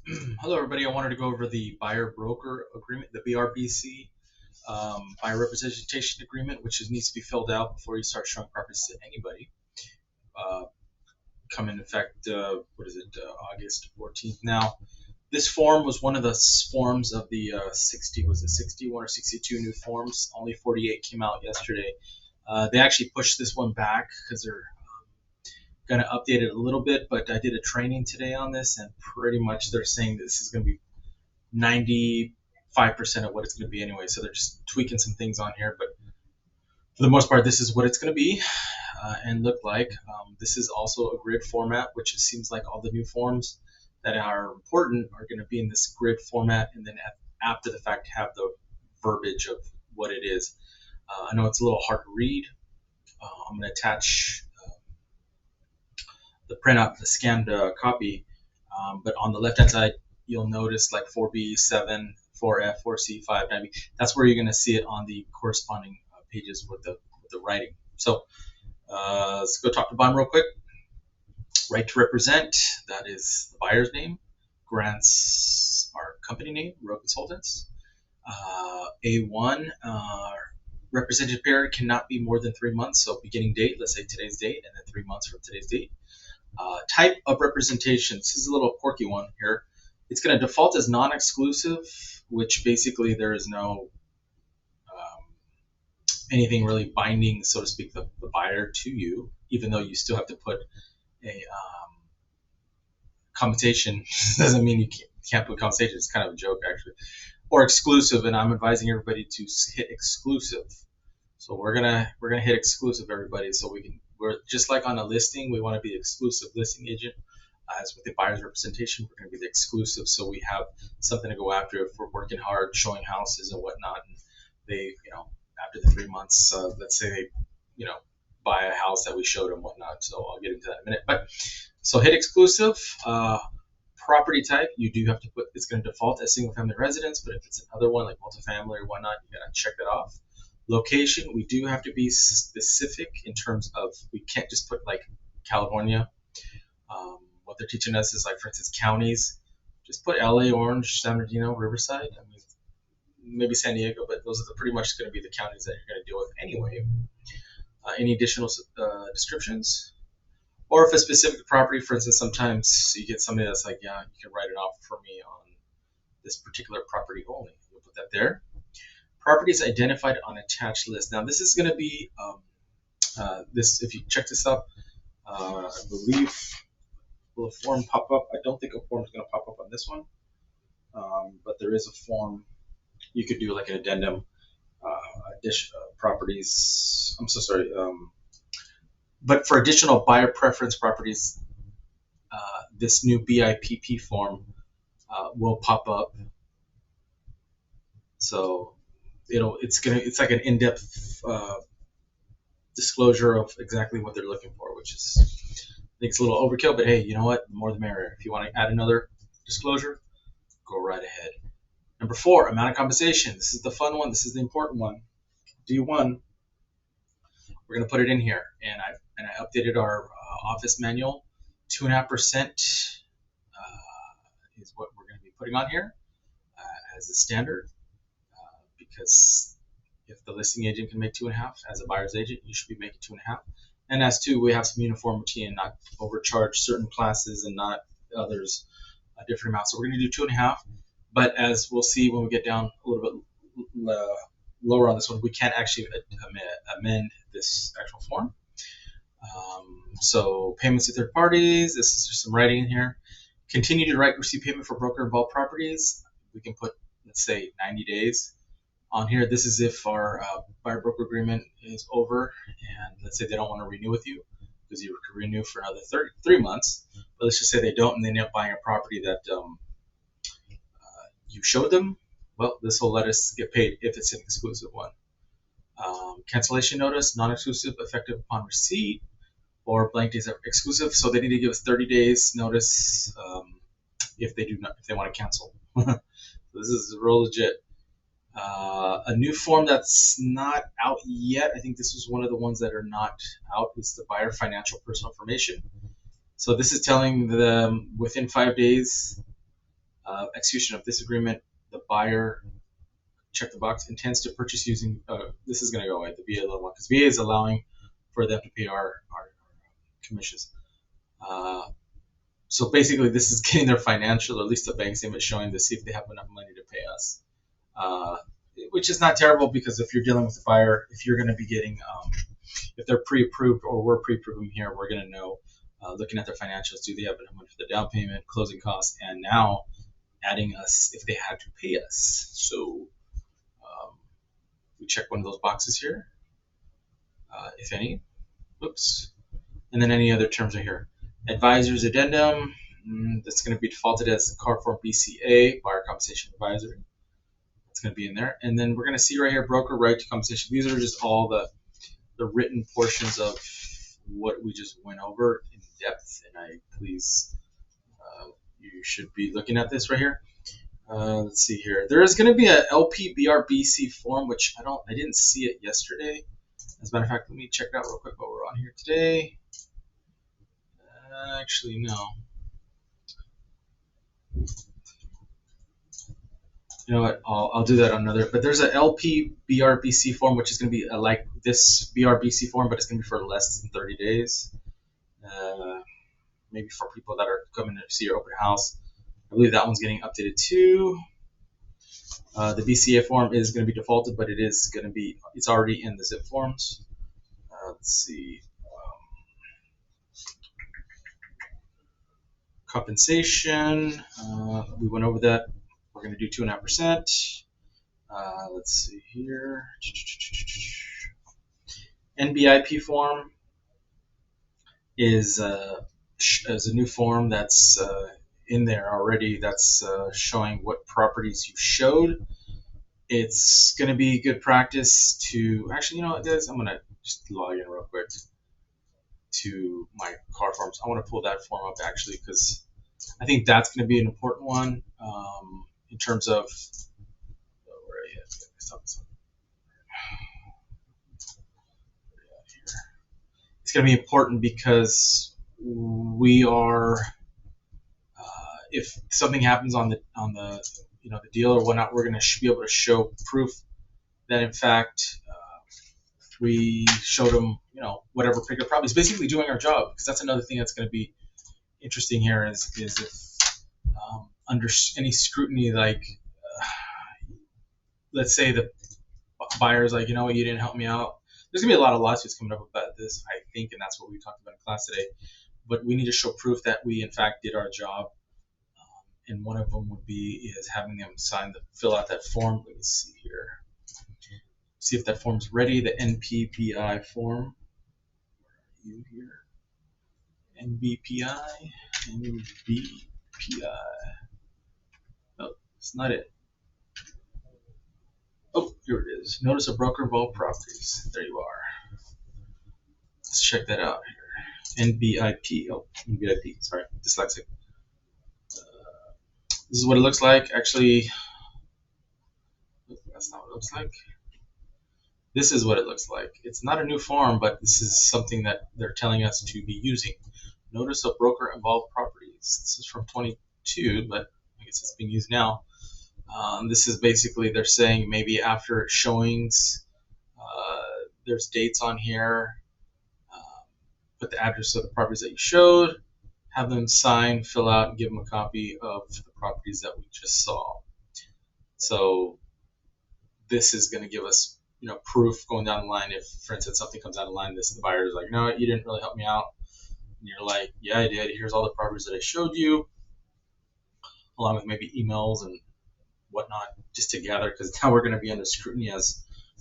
Hello, everybody. I wanted to go over the buyer broker agreement, the BRBC buyer representation agreement, which needs to be filled out before you start showing properties to anybody. Uh, come in effect, August 14th. Now, this form was one of the forms of the 61 or 62 new forms. Only 48 came out yesterday. They actually pushed this one back because they're going to update it a little bit, but I did a training today on this, and pretty much they're saying this is going to be 95% of what it's going to be anyway. So they're just tweaking some things on here, but for the most part, this is what it's going to be and look like. This is also a grid format, which it seems like all the new forms that are important are going to be in this grid format, and then after the fact have the verbiage of what it is. I know it's a little hard to read. I'm going to attach the printout, the scanned copy, but on the left-hand side, you'll notice like 4B, 7, 4F, 4C, 5, 9B. That's where you're going to see it on the corresponding pages with the writing. So let's go talk to Bond real quick. Right to represent, that is the buyer's name. Grants our company name, Row Consultants. A1, represented period cannot be more than 3 months. So beginning date, let's say today's date, and then 3 months from today's date. Type of representation. This is a little quirky one here. It's going to default as non-exclusive, which basically there is no anything really binding, so to speak, the buyer to you, even though you still have to put a compensation. Doesn't mean you can't put compensation. It's kind of a joke, actually. Or exclusive, and I'm advising everybody to hit exclusive. So we're gonna hit exclusive, everybody, so we're just like on a listing, we want to be the exclusive listing agent. As with the buyer's representation, we're going to be the exclusive, so we have something to go after if we're working hard, showing houses and whatnot, and they, after the 3 months, let's say they, buy a house that we showed them, whatnot. So I'll get into that in a minute. But so hit exclusive. Property type, you do have to put, it's going to default as single family residence, but if it's another one like multifamily or whatnot, you got to check that off. Location, we do have to be specific in terms of, we can't just put like California. What they're teaching us is like, for instance, counties. Just put LA, Orange, San Bernardino, Riverside. I mean, maybe San Diego, but those are pretty much going to be the counties that you're going to deal with anyway. Any additional descriptions? Or if a specific property, for instance, sometimes you get somebody that's like, yeah, you can write an offer for me on this particular property only. You'll put that there. Properties identified on attached list. Now, this is going to be this. If you check this up, I believe will a form pop up? I don't think a form is going to pop up on this one, but there is a form. You could do like an addendum, properties. I'm so sorry. But for additional buyer preference properties, this new BIPP form will pop up. So it's like an in-depth disclosure of exactly what they're looking for, which is, I think it's a little overkill, but hey, you know what? The more the merrier. If you want to add another disclosure, go right ahead. Number 4, amount of compensation. This is the fun one. This is the important one. D1. We're going to put it in here, and I updated our office manual. 2.5% is what we're going to be putting on here as a standard, because if the listing agent can make 2.5, as a buyer's agent, you should be making 2.5. And as to, we have some uniformity and not overcharge certain classes and not others a different amount. So we're going to do 2.5. But as we'll see when we get down a little bit lower on this one, we can't actually amend this actual form. So payments to third parties, this is just some writing in here. Continue to receive payment for broker involved properties. We can put, let's say, 90 days on here. This is if our buyer broker agreement is over, and let's say they don't want to renew with you, because you could renew for another 3 months. But let's just say they don't, and they end up buying a property that you showed them. Well, this will let us get paid if it's an exclusive one. Cancellation notice, non-exclusive, effective upon receipt, or blank days are exclusive. So they need to give us 30 days notice if they want to cancel. So this is real legit. A new form that's not out yet, I think this was one of the ones that are not out, is the buyer financial personal information. So this is telling them within 5 days Execution of this agreement, the buyer, check the box, intends to purchase using, this is going to go away, the VA level one, because VA is allowing for them to pay our commissions. So basically, this is getting their financial, or at least the bank statement showing to see if they have enough money to pay us. Which is not terrible, because if you're dealing with a buyer, if you're going to be getting, if they're pre-approved or we're pre-approving here, we're going to know, looking at their financials, do they have enough money for the down payment, closing costs, and now adding us if they had to pay us. So we check one of those boxes here, if any. Oops. And then any other terms are here. Advisor's addendum, that's going to be defaulted as car form BCA, buyer compensation advisory. It's going to be in there. And then we're going to see right here, broker right to compensation. These are just all the written portions of what we just went over in depth. And you should be looking at this right here. Let's see here. There is going to be a LP BRBC form, which I didn't see it yesterday. As a matter of fact, let me check it out real quick while we're on here today. Actually, no. You know what? I'll do that on another. But there's an LP BRBC form, which is going to be like this BRBC form, but it's going to be for less than 30 days. Maybe for people that are coming to see your open house. I believe that one's getting updated too. The BCA form is going to be defaulted, but it's already in the zip forms. Let's see. Compensation, we went over that. We're going to do 2.5%. Let's see here. NBIP form is a new form that's in there already, that's showing what properties you showed. It's going to be good practice to, actually, you know what, guys, I'm going to just log in real quick to my car forms. I want to pull that form up, actually, because I think that's going to be an important one in terms of, where are you at? It's going to be important because we are, if something happens on the the deal or whatnot, we're going to be able to show proof that in fact we showed them, whatever particular property. It's basically doing our job, because that's another thing that's going to be interesting here is if under any scrutiny, like let's say the buyer's like, you know what, you didn't help me out. There's gonna be a lot of lawsuits coming up about this, I think, and that's what we talked about in class today. But we need to show proof that we in fact did our job, and one of them would be is having them fill out that form. Let me see here. See if that form's ready. The NPPI form. Where are you here? NBPI. Oh, it's not it. Oh, here it is. Notice of broker involved properties. There you are. Let's check that out here. NBIP. Oh, NBIP. Sorry, dyslexic. This is what it looks like. Actually, that's not what it looks like. This is what it looks like. It's not a new form, but this is something that they're telling us to be using. Notice of broker involved properties. This is from 22, but I guess it's being used now. This is basically, they're saying maybe after showings, there's dates on here, put the address of the properties that you showed, have them sign, fill out, and give them a copy of the properties that we just saw. So this is going to give us proof going down the line. If, for instance, something comes down the line, the buyer is like, no, you didn't really help me out. And you're like, yeah, I did. Here's all the properties that I showed you, along with maybe emails and whatnot, just to gather, because now we're going to be under scrutiny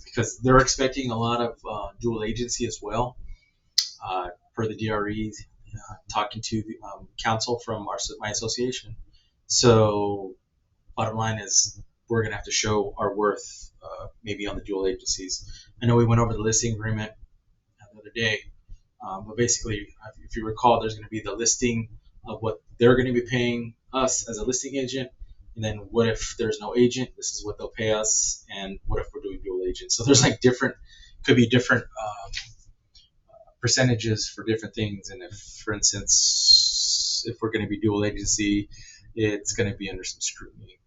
because they're expecting a lot of dual agency as well, per the DRE, talking to the counsel from my association. So bottom line is we're going to have to show our worth maybe on the dual agencies. I know we went over the listing agreement the other day, but basically, if you recall, there's going to be the listing of what they're going to be paying us as a listing agent, and then what if there's no agent? This is what they'll pay us, and what if we're doing dual agent? So there's like could be different percentages for different things. And if, for instance, if we're going to be dual agency, it's going to be under some scrutiny.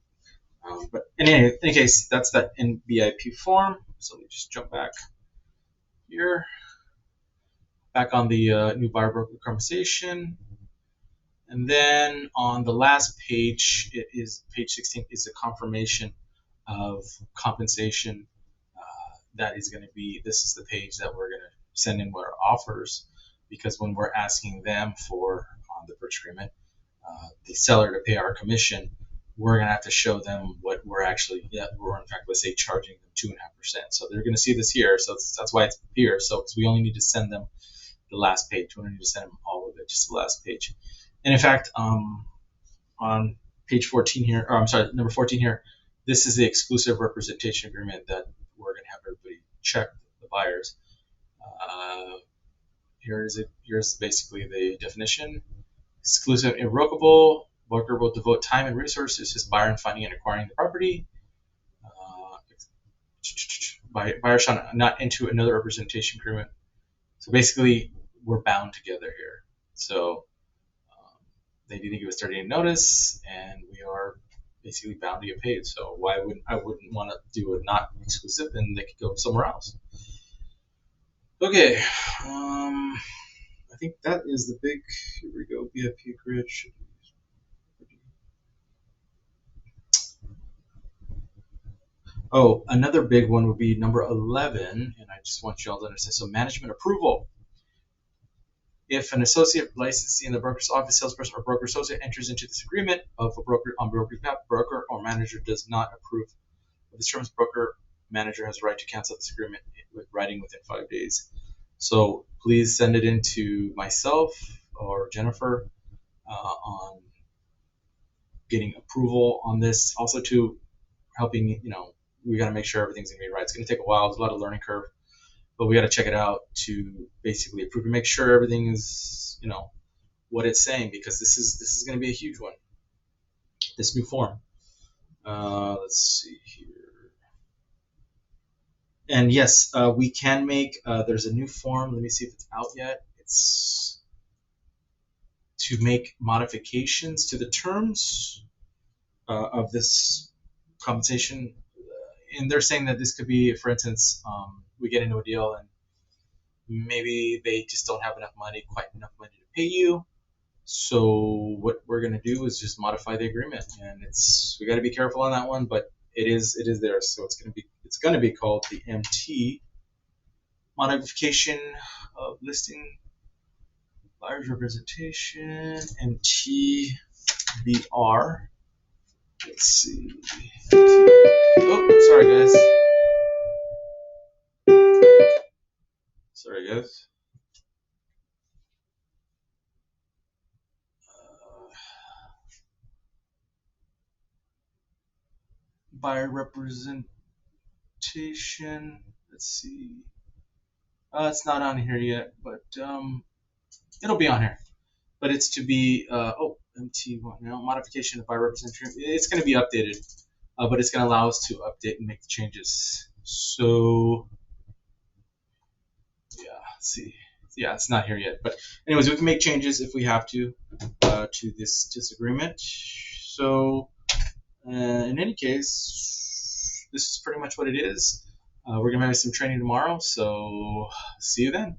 But in any case, that's that NBIP form. So let me just jump back here, back on the new buyer broker conversation. And then on the last page, it is page 16 is a confirmation of compensation. That is going to be, this is the page that we're going to send in our offers, because when we're asking them for on the purchase agreement, the seller to pay our commission, we're going to have to show them what we're actually, we're in fact, let's say charging them 2.5%. So they're going to see this here. So that's why it's here. So we only need to send them the last page. We don't need to send them all of it, just the last page. And in fact, on page 14 here, or I'm sorry, number 14 here, this is the exclusive representation agreement that we're going to have everybody check, the buyers. Here's basically the definition. Exclusive, irrevocable. Broker will devote time and resources to buyer and finding and acquiring the property. Buyer shall not enter another representation agreement. So basically, we're bound together here. So they need to give us 30-day notice, and we are basically bound to get paid. So why wouldn't I want to do a not exclusive, and they could go somewhere else? Okay, I think that is the big. Here we go. BIP grid. Oh, another big one would be number 11, and I just want you all to understand. So management approval. If an associate licensee in the broker's office, salesperson, or broker associate enters into this agreement of a broker on broker's behalf, broker or manager does not approve of this terms, broker manager has the right to cancel this agreement with writing within 5 days. So please send it in to myself or Jennifer on getting approval on this. Also to helping, we got to make sure everything's going to be right. It's going to take a while. There's a lot of learning curve, but we got to check it out to basically approve and make sure everything is, what it's saying, because this is going to be a huge one, this new form. Let's see here. And yes, we can make, there's a new form. Let me see if it's out yet. It's to make modifications to the terms of this compensation. And they're saying that this could be, for instance, we get into a deal and maybe they just don't have quite enough money to pay you. So what we're going to do is just modify the agreement, and we got to be careful on that one, but it is there. So it's going to be called the MT, modification of listing buyer's representation, MTBR. Let's see. Oh, sorry guys. Buyer representation. Let's see. It's not on here yet, but it'll be on here. But it's to be MT1 now, modification of buyer representation. It's going to be updated, but it's going to allow us to update and make the changes. So yeah, let's see. Yeah, it's not here yet, but anyways, we can make changes if we have to this disagreement. So in any case, this is pretty much what it is. We're gonna have some training tomorrow, so see you then.